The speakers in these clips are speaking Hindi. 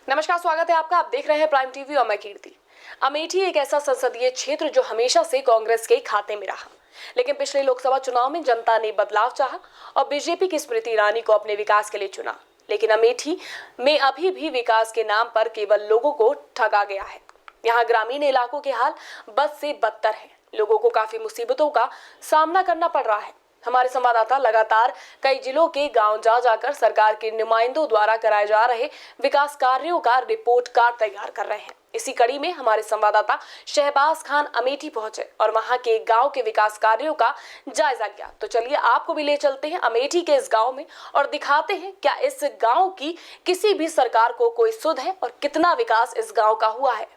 नमस्कार, स्वागत है आपका। आप देख रहे हैं प्राइम टीवी और मैं कीर्ति। अमेठी एक ऐसा संसदीय क्षेत्र जो हमेशा से कांग्रेस के खाते में रहा, लेकिन पिछले लोकसभा चुनाव में जनता ने बदलाव चाहा और बीजेपी की स्मृति ईरानी को अपने विकास के लिए चुना। लेकिन अमेठी में अभी भी विकास के नाम पर केवल लोगों को ठगा गया है। यहाँ ग्रामीण इलाकों के हाल बद से बदतर है। लोगों को काफी मुसीबतों का सामना करना पड़ रहा है। हमारे संवाददाता लगातार कई जिलों के गांव जा जाकर सरकार के नुमाइंदों द्वारा कराए जा रहे विकास कार्यों का रिपोर्ट कार्ड तैयार कर रहे हैं। इसी कड़ी में हमारे संवाददाता शहबाज खान अमेठी पहुंचे और वहां के गांव के विकास कार्यों का जायजा लिया। तो चलिए आपको भी ले चलते हैं अमेठी के इस गांव में और दिखाते हैं क्या इस गांव की किसी भी सरकार को कोई सुध है और कितना विकास इस गाँव का हुआ है।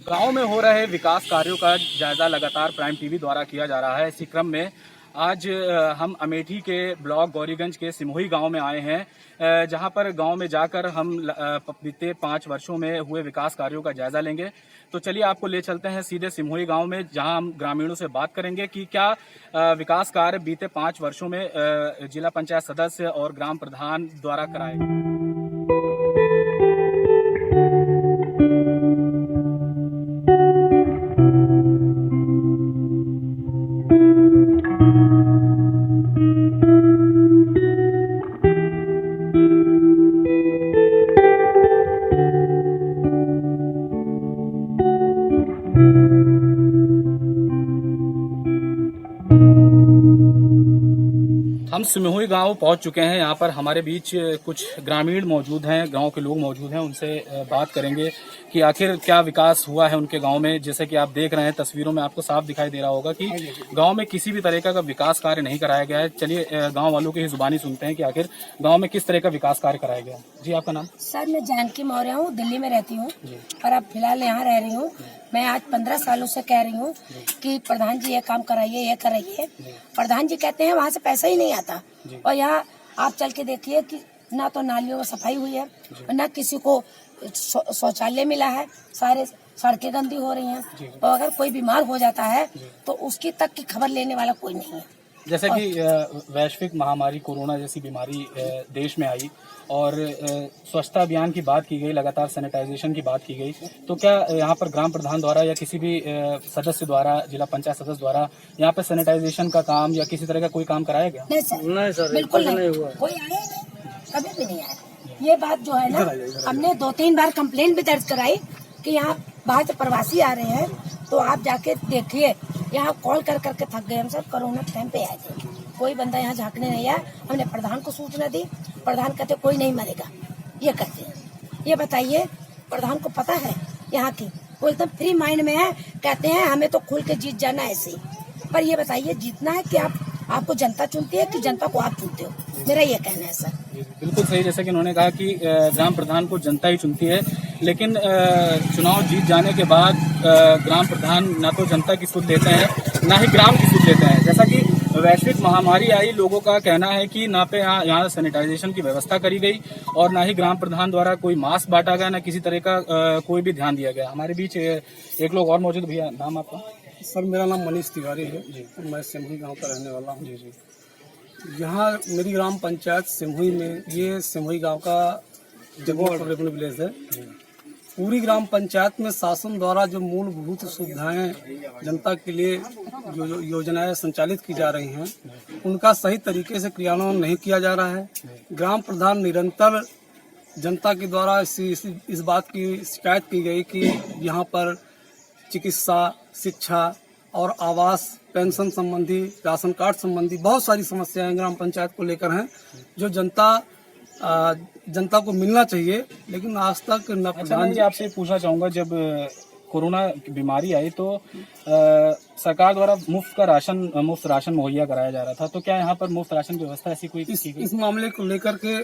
गांव में हो रहे विकास कार्यों का जायजा लगातार प्राइम टीवी द्वारा किया जा रहा है। इसी क्रम में आज हम अमेठी के ब्लॉक गौरीगंज के सिमोही गांव में आए हैं, जहां पर गांव में जाकर हम बीते 5 वर्षों में हुए विकास कार्यों का जायजा लेंगे। तो चलिए आपको ले चलते हैं सीधे सिमोही गांव में, जहां हम ग्रामीणों से बात करेंगे कि क्या विकास कार्य बीते 5 वर्षों में जिला पंचायत सदस्य और ग्राम प्रधान द्वारा कराए गए। हम सिमोही गांव पहुंच चुके हैं। यहाँ पर हमारे बीच कुछ ग्रामीण मौजूद हैं, गांव के लोग मौजूद हैं। उनसे बात करेंगे कि आखिर क्या विकास हुआ है उनके गांव में। जैसे कि आप देख रहे हैं तस्वीरों में, आपको साफ दिखाई दे रहा होगा कि गांव में किसी भी तरह का विकास कार्य नहीं कराया गया है। चलिए गांव वालों की जुबानी सुनते हैं कि आखिर गाँव में किस तरह का विकास कार्य कराया गया। जी, आपका नाम? सर, मैं जानकी मौर्य हूँ, दिल्ली में रहती हूँ और अब फिलहाल यहाँ रह रही हूँ। मैं आज 15 सालों से कह रही हूँ कि प्रधान जी ये काम कराइए, ये कराइए। प्रधान जी कहते हैं वहाँ से पैसा ही नहीं आता। और यहाँ आप चल के देखिए कि ना तो नालियों में सफाई हुई है और ना किसी को शौचालय मिला है। सारे सड़कें गंदी हो रही हैं और अगर कोई बीमार हो जाता है तो उसकी तक की खबर लेने वाला कोई नहीं है। जैसे कि वैश्विक महामारी कोरोना जैसी बीमारी देश में आई और स्वच्छता अभियान की बात की गई, लगातार सैनिटाइजेशन की बात की गई, तो क्या यहाँ पर ग्राम प्रधान द्वारा या किसी भी सदस्य द्वारा, जिला पंचायत सदस्य द्वारा यहाँ पे सैनिटाइजेशन का काम या किसी तरह का कोई काम कराया गया? नहीं सर, बिल्कुल नहीं हुआ। कोई आया नहीं, कभी भी नहीं आया। ये बात जो है ना, हमने 2-3 बार कंप्लेंट भी दर्ज कराई कि यहाँ बाहर से प्रवासी आ रहे हैं, तो आप जाके देखिए। यहाँ कॉल कर करके थक गए हम सब। कोरोना टाइम पे आए थे, कोई बंदा यहाँ झांकने नहीं आया। हमने प्रधान को सूचना दी, प्रधान कहते कोई नहीं मरेगा। ये कहते हैं, ये बताइए प्रधान को पता है यहाँ की? वो एकदम फ्री माइंड में है, कहते हैं हमें तो खुल के जीत जाना ऐसे ही। पर ये बताइए जीतना है कि आपको जनता चुनती है कि जनता को आप चुनते हो? मेरा ये कहना है सर। बिल्कुल सही। जैसे कि उन्होंने कहा कि ग्राम प्रधान को जनता ही चुनती है, लेकिन चुनाव जीत जाने के बाद ग्राम प्रधान ना तो जनता की सुध लेते हैं ना ही ग्राम की सुध लेते हैं। जैसा कि वैश्विक महामारी आई, लोगों का कहना है कि ना पे यहाँ सैनिटाइजेशन की व्यवस्था करी गई और ना ही ग्राम प्रधान द्वारा कोई मास्क बांटा गया, ना किसी तरह का कोई भी ध्यान दिया गया। हमारे बीच एक लोग और मौजूद। भैया, नाम आपका? सर, मेरा नाम मनीष तिवारी है जी। मैं सिमोही गांव का रहने वाला हूँ। जी। यहाँ मेरी ग्राम पंचायत सिमोही में, ये सिमोही गांव का जगह विलेज है। पूरी ग्राम पंचायत में शासन द्वारा जो मूलभूत सुविधाएं जनता के लिए जो योजनाएं संचालित की जा रही हैं, उनका सही तरीके से क्रियान्वयन नहीं किया जा रहा है। ग्राम प्रधान निरंतर जनता के द्वारा इस बात की शिकायत की गई कि यहाँ पर चिकित्सा, शिक्षा और आवास, पेंशन संबंधी, राशन कार्ड संबंधी बहुत सारी समस्याएं ग्राम पंचायत को लेकर हैं, जो जनता को मिलना चाहिए, लेकिन आज तक न प्रधान जी। आपसे पूछना चाहूंगा, जब कोरोना की बीमारी आई तो सरकार द्वारा मुफ्त राशन मुहैया कराया जा रहा था, तो क्या यहाँ पर मुफ्त राशन की व्यवस्था ऐसी कोई इस मामले को लेकर के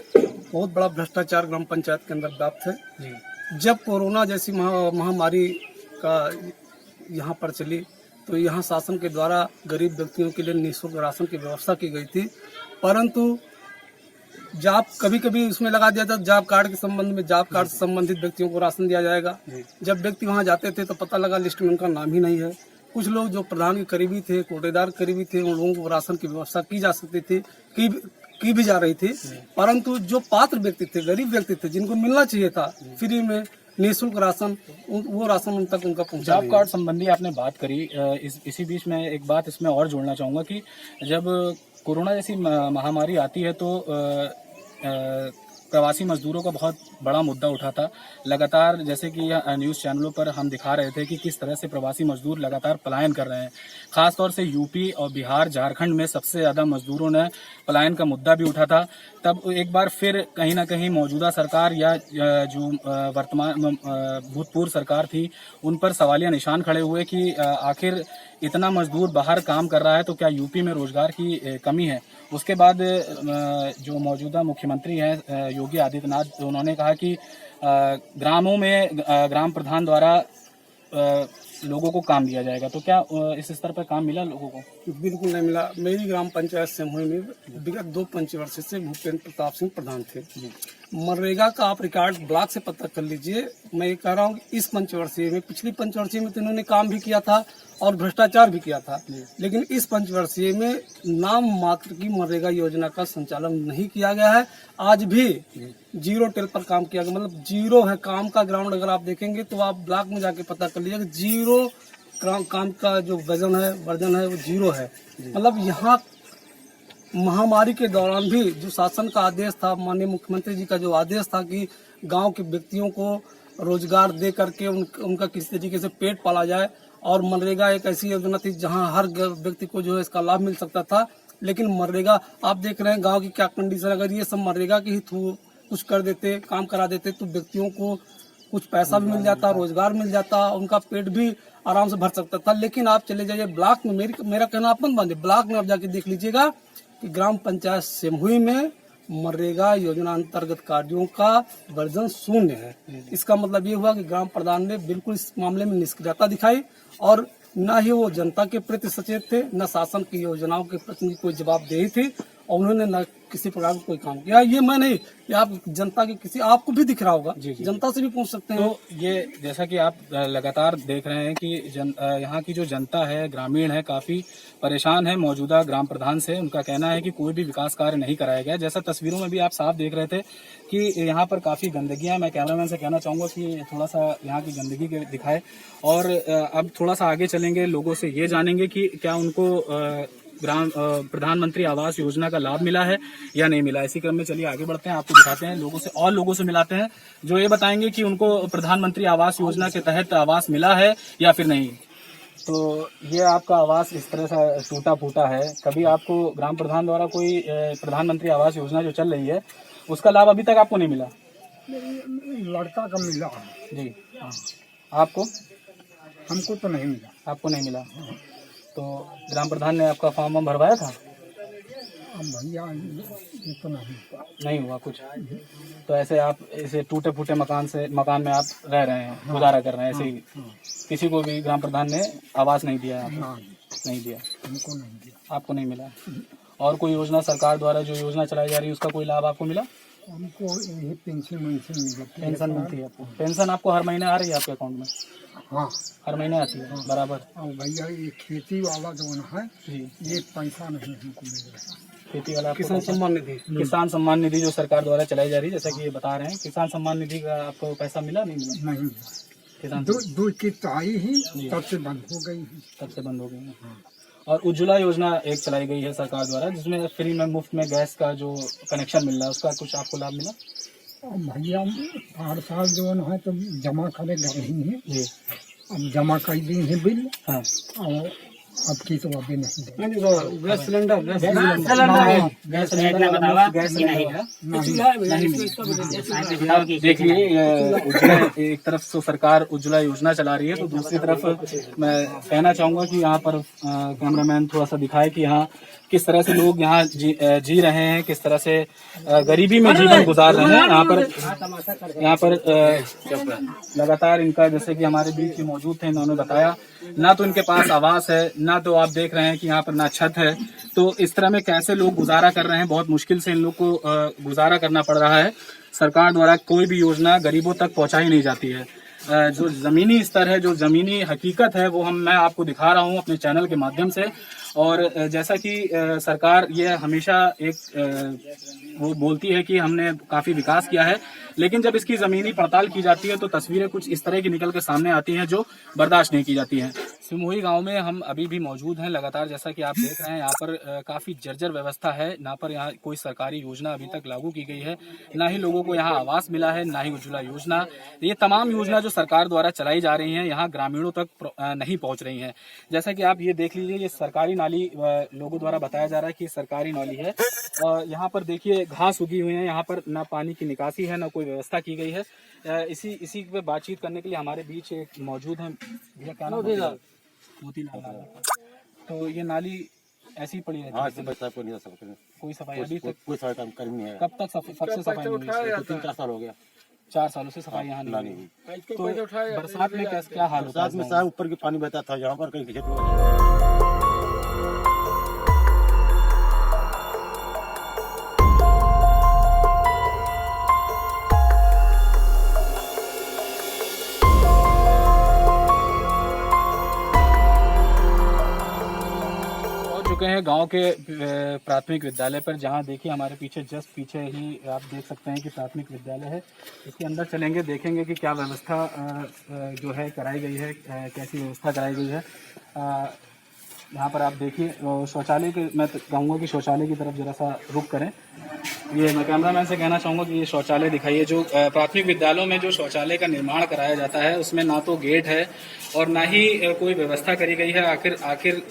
बहुत बड़ा भ्रष्टाचार ग्राम पंचायत के अंदर व्याप्त है। जब कोरोना जैसी महामारी का यहाँ पर चली तो यहाँ शासन के द्वारा गरीब व्यक्तियों के लिए निःशुल्क राशन की व्यवस्था की गई थी, परंतु जॉब कभी कभी उसमें लगा दिया था जॉब कार्ड के संबंध में, जॉब कार्ड से संबंधित व्यक्तियों को राशन दिया जाएगा। जब व्यक्ति वहां जाते थे तो पता लगा लिस्ट में उनका नाम ही नहीं है। कुछ लोग जो प्रधान के करीबी थे, कोटेदार करीबी थे, उन लोगों को राशन की व्यवस्था की जा सकती थी, की भी जा रही थी। परंतु जो पात्र व्यक्ति थे, गरीब व्यक्ति थे, जिनको मिलना चाहिए था फ्री में निःशुल्क राशन, वो राशन उन तक उनका पहुंचा जॉब कार्ड संबंधी आपने बात करी, इसी बीच में एक बात इसमें और जोड़ना चाहूँगा कि जब कोरोना जैसी महामारी आती है तो प्रवासी मजदूरों का बहुत बड़ा मुद्दा उठा था। लगातार जैसे कि न्यूज़ चैनलों पर हम दिखा रहे थे कि किस तरह से प्रवासी मजदूर लगातार पलायन कर रहे हैं। खासतौर से यूपी और बिहार, झारखंड में सबसे ज़्यादा मजदूरों ने पलायन का मुद्दा भी उठा था। तब एक बार फिर कहीं ना कहीं मौजूदा सरकार या जो वर्तमान भूतपूर्व सरकार थी, उन पर सवालिया निशान खड़े हुए कि आखिर इतना मजदूर बाहर काम कर रहा है तो क्या यूपी में रोजगार की कमी है। उसके बाद जो मौजूदा मुख्यमंत्री हैं योगी आदित्यनाथ, उन्होंने कहा कि ग्रामों में ग्राम प्रधान द्वारा लोगों को काम दिया जाएगा। तो क्या इस स्तर पर काम मिला लोगों को? बिल्कुल नहीं मिला। मेरी ग्राम पंचायत सिमोही में विगत 2 पंचवर्षीय से भूपेंद्र प्रताप सिंह प्रधान थे। मनरेगा का आप रिकॉर्ड ब्लॉक से पता कर लीजिए। मैं ये कह रहा हूँ इस पंचवर्षीय में, पिछली पंचवर्षीय में तो इन्होंने काम भी किया था और भ्रष्टाचार भी किया था, लेकिन इस पंचवर्षीय में नाम मात्र की मनरेगा योजना का संचालन नहीं किया गया है। आज भी जीरो टेल पर काम किया गया, मतलब जीरो है काम का ग्राउंड। अगर आप देखेंगे तो आप ब्लॉक में जाके पता कर लीजिए, जीरो काम का जो वर्जन है वो जीरो है। मतलब यहाँ महामारी के दौरान भी जो शासन का आदेश था, माननीय मुख्यमंत्री जी का जो आदेश था कि गांव के व्यक्तियों को रोजगार दे करके उनका किसी तरीके से पेट पाला जाए, और मनरेगा एक ऐसी योजना थी जहां हर व्यक्ति को जो है इसका लाभ मिल सकता था। लेकिन मनरेगा आप देख रहे हैं गांव की क्या कंडीशन। अगर ये सब मनरेगा के ही थ्रू कुछ कर देते, काम करा देते, तो व्यक्तियों को कुछ पैसा भी मिल जाता, रोजगार मिल जाता, उनका पेट भी आराम से भर सकता था। लेकिन आप चले जाइए ब्लॉक में, मेरा कहना आप मत मानिए, ब्लॉक में आप जाके देख लीजिएगा कि ग्राम पंचायत सिमोही में मनरेगा योजना अंतर्गत कार्यों का वर्जन 0 है। इसका मतलब ये हुआ कि ग्राम प्रधान ने बिल्कुल इस मामले में निष्क्रियता दिखाई, और न ही वो जनता के प्रति सचेत थे, न शासन की योजनाओं के प्रति कोई जवाबदेही थी, और उन्होंने न किसी प्रकार का कोई काम किया। ये मैं नहीं, ये आप जनता के किसी, आपको भी दिख रहा होगा, जनता से भी पूछ सकते हैं। तो ये जैसा कि आप लगातार देख रहे हैं कि यहाँ की जो जनता है, ग्रामीण है, काफी परेशान है मौजूदा ग्राम प्रधान से। उनका कहना है कि कोई भी विकास कार्य नहीं कराया गया। जैसा तस्वीरों में भी आप साफ देख रहे थे कि यहाँ पर काफी गंदगियां। मैं कैमरामैन से कहना चाहूंगा कि थोड़ा सा यहाँ की गंदगी के दिखाए, और अब थोड़ा सा आगे चलेंगे, लोगों से ये जानेंगे कि क्या उनको प्रधानमंत्री आवास योजना का लाभ मिला है या नहीं मिला। इसी क्रम में चलिए आगे बढ़ते हैं, आपको दिखाते हैं, लोगों से मिलाते हैं जो ये बताएंगे कि उनको प्रधानमंत्री आवास योजना के तहत आवास मिला है या फिर नहीं। तो ये आपका आवास इस तरह से टूटा फूटा है। कभी आपको ग्राम प्रधान द्वारा कोई प्रधानमंत्री आवास योजना जो चल रही है उसका लाभ अभी तक आपको नहीं मिला? लड़का का मिला जी। हाँ, आपको? हमको तो नहीं मिला। आपको नहीं मिला? तो ग्राम प्रधान ने आपका फॉर्म भरवाया था? भैया ये तो नहीं हुआ कुछ। तो ऐसे आप ऐसे टूटे फूटे मकान में आप रह रहे हैं, गुजारा कर रहे हैं ऐसे ही? किसी को भी ग्राम प्रधान ने आवास नहीं दिया? नहीं दिया। हमको नहीं दिया। आपको नहीं मिला? और कोई योजना सरकार द्वारा जो योजना चलाई जा रही है उसका कोई लाभ आपको मिला? हमको यही पेंशन मिलती है। पेंशन मिलती है आपको? पेंशन आपको हर महीने आ रही है आपके अकाउंट में? हाँ, हर महीने आती है बराबर। और भैया ये खेती वाला जो है जी, ये पैसा नहीं हमको मिल रहा। खेती वाला किसान सम्मान निधि, किसान सम्मान निधि जो सरकार द्वारा चलाई जा रही है, जैसा कि ये बता रहे हैं, किसान सम्मान निधि का आपको पैसा मिला नहीं मिला? नहीं मिला। किसान दो किस्त आई ही तब से बंद हो गई है। तब से बंद हो गई है। और उज्ज्वला योजना एक चलाई गई है सरकार द्वारा, जिसमें फ्री में मुफ्त में गैस का जो कनेक्शन मिल रहा है, उसका कुछ आपको लाभ मिला? और भैया हर साल जो है तो जमा करे लग रही है जी। अब जमा कर दी है बिल। हाँ। और अब की तो अभी नहीं दे। गैस सिलेंडर देखिए, एक तरफ तो सरकार उज्ज्वला योजना चला रही है, तो दूसरी तरफ मैं कहना चाहूंगा कि यहाँ पर कैमरामैन थोड़ा सा दिखाए कि यहाँ किस तरह से लोग यहाँ जी रहे हैं, किस तरह से गरीबी में जीवन गुजार रहे हैं। यहाँ पर लगातार इनका, जैसे कि हमारे बीच में मौजूद थे, इन्होंने बताया ना तो इनके पास आवास है, ना तो आप देख रहे हैं कि यहाँ पर ना छत है। तो इस तरह में कैसे लोग गुजारा कर रहे हैं, बहुत मुश्किल से इन लोग को गुजारा करना पड़ रहा है। सरकार द्वारा कोई भी योजना गरीबों तक पहुंचाई नहीं जाती है। जो ज़मीनी स्तर है, जो ज़मीनी हकीकत है, वो मैं आपको दिखा रहा हूँ अपने चैनल के माध्यम से। और जैसा कि सरकार ये हमेशा वो बोलती है कि हमने काफ़ी विकास किया है, लेकिन जब इसकी ज़मीनी पड़ताल की जाती है तो तस्वीरें कुछ इस तरह की निकल के सामने आती हैं जो बर्दाश्त नहीं की जाती हैं। सिमोही गांव में हम अभी भी मौजूद हैं लगातार, जैसा कि आप देख रहे हैं यहाँ पर काफ़ी जर्जर व्यवस्था है। ना पर यहाँ कोई सरकारी योजना अभी तक लागू की गई है, ना ही लोगों को यहाँ आवास मिला है, ना ही उज्ज्वला योजना। ये तमाम योजना जो सरकार द्वारा चलाई जा रही हैं यहाँ ग्रामीणों तक नहीं पहुँच रही हैं। जैसा कि आप ये देख लीजिए, ये सरकारी नाली लोगों द्वारा बताया जा रहा है कि सरकारी नाली है। यहाँ पर देखिए घास उगी हुई है, यहाँ पर ना पानी की निकासी है, ना कोई व्यवस्था की गई है। इसी पे बातचीत करने के लिए हमारे बीच एक मौजूद है भैया, क्या नाम है? मोतीलाल। तो ये नाली ऐसी पड़ी रहती है? कोई सफाई अभी तक कोई सफाई कर्मी नहीं है। कब तक सबसे सफाई नहीं हुई? 3-4 साल हो गया। 4 सालों से सफाई यहाँ नहीं हुई। तो बरसात में क्या हाल होता है? बरसात में साहब ऊपर की पानी बहता था, यहाँ पर कहीं खिचड़। हैं गांव के प्राथमिक विद्यालय पर, जहां देखिए हमारे पीछे जस्ट पीछे ही आप देख सकते हैं कि प्राथमिक विद्यालय है। इसके अंदर चलेंगे, देखेंगे कि क्या व्यवस्था जो है कराई गई है, कैसी व्यवस्था कराई गई है। यहाँ पर आप देखिए शौचालय के, मैं कहूँगा कि शौचालय की तरफ जरा सा रुख करें। ये मैं कैमरामैन से कहना चाहूँगा कि ये शौचालय दिखाइए। जो प्राथमिक विद्यालयों में जो शौचालय का निर्माण कराया जाता है उसमें ना तो गेट है और ना ही कोई व्यवस्था करी गई है। आखिर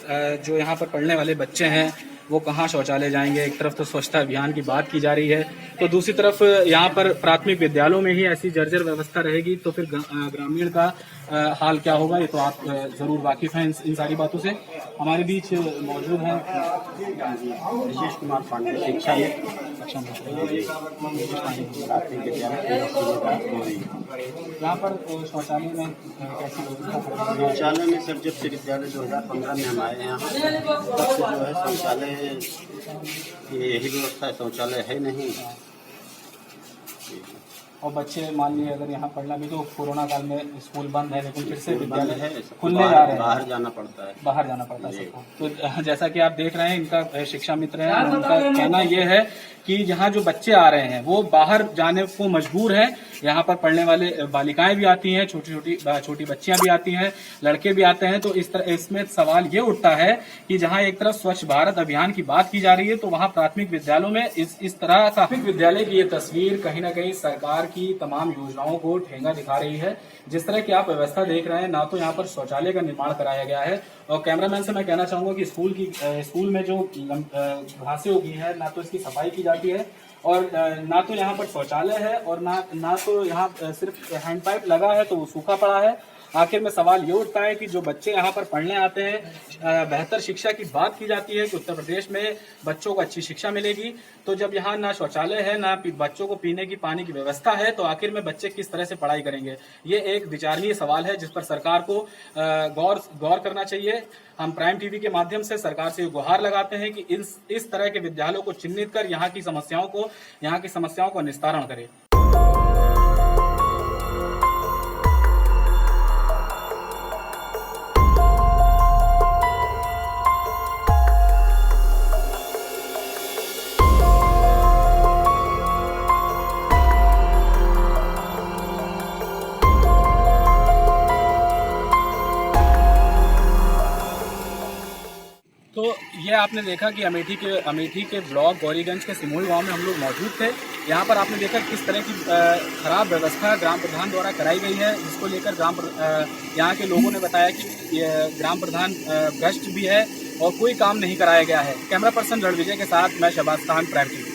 जो यहाँ पर पढ़ने वाले बच्चे हैं वो कहाँ शौचालय जाएंगे? एक तरफ तो स्वच्छता अभियान की बात की जा रही है, तो दूसरी तरफ यहाँ पर प्राथमिक विद्यालयों में ही ऐसी जर्जर व्यवस्था रहेगी तो फिर ग्रामीण का हाल क्या होगा? ये तो आप जरूर वाकिफ हैं इन सारी बातों से। हमारे बीच मौजूद हैं विशेष कुमार पांडे, शिक्षा यहाँ पर शौचालय में कैसी व्यवस्था? शौचालय में सर जब से विद्यालय 2015 में हम आए हैं यहाँ, तब से जो है शौचालय की यही व्यवस्था है, शौचालय है नहीं। और बच्चे मान लीजिए अगर यहाँ पढ़ना भी, तो कोरोना काल में स्कूल बंद है, लेकिन फिर से विद्यालय है, खुलने जा रहे हैं, बाहर जाना पड़ता है, सबको। तो जैसा कि आप देख रहे हैं, इनका शिक्षा मित्र है, उनका कहना यह है कि यहाँ जो बच्चे आ रहे हैं वो बाहर जाने को मजबूर हैं। यहाँ पर पढ़ने वाले बालिकाएं भी आती हैं, छोटी बच्चियां भी आती हैं, लड़के भी आते हैं। तो इसमें सवाल ये उठता है कि जहाँ एक तरफ स्वच्छ भारत अभियान की बात की जा रही है, तो वहाँ प्राथमिक विद्यालयों में इस तरह प्राथमिक विद्यालय की ये तस्वीर कहीं ना कहीं सरकार की तमाम योजनाओं को ठेंगा दिखा रही है। जिस तरह की आप व्यवस्था देख रहे हैं, ना तो यहाँ पर शौचालय का निर्माण कराया गया है, और कैमरामैन से मैं कहना चाहूंगा कि स्कूल में जो घासें उगी है, ना तो इसकी सफाई की जाती है, और ना तो यहाँ पर शौचालय है, और ना तो यहाँ सिर्फ हैंड पाइप लगा है तो वो सूखा पड़ा है। आखिर में सवाल ये उठता है कि जो बच्चे यहाँ पर पढ़ने आते हैं, बेहतर शिक्षा की बात की जाती है कि उत्तर प्रदेश में बच्चों को अच्छी शिक्षा मिलेगी, तो जब यहाँ ना शौचालय है, ना बच्चों को पीने की पानी की व्यवस्था है, तो आखिर में बच्चे किस तरह से पढ़ाई करेंगे? ये एक विचारणीय सवाल है जिस पर सरकार को गौर करना चाहिए। हम प्राइम टीवी के माध्यम से सरकार से गुहार लगाते हैं कि इस तरह के विद्यालयों को चिन्हित कर यहाँ की समस्याओं को निस्तारण करे। तो ये आपने देखा कि अमेठी के ब्लॉक गौरीगंज के सिमोही गांव में हम लोग मौजूद थे। यहाँ पर आपने देखा किस तरह की खराब व्यवस्था ग्राम प्रधान द्वारा कराई गई है, जिसको लेकर यहाँ के लोगों ने बताया कि ग्राम प्रधान भ्रष्ट भी है और कोई काम नहीं कराया गया है। कैमरा पर्सन रणविजय के साथ मैं शहबाज खान, प्राइम टीवी।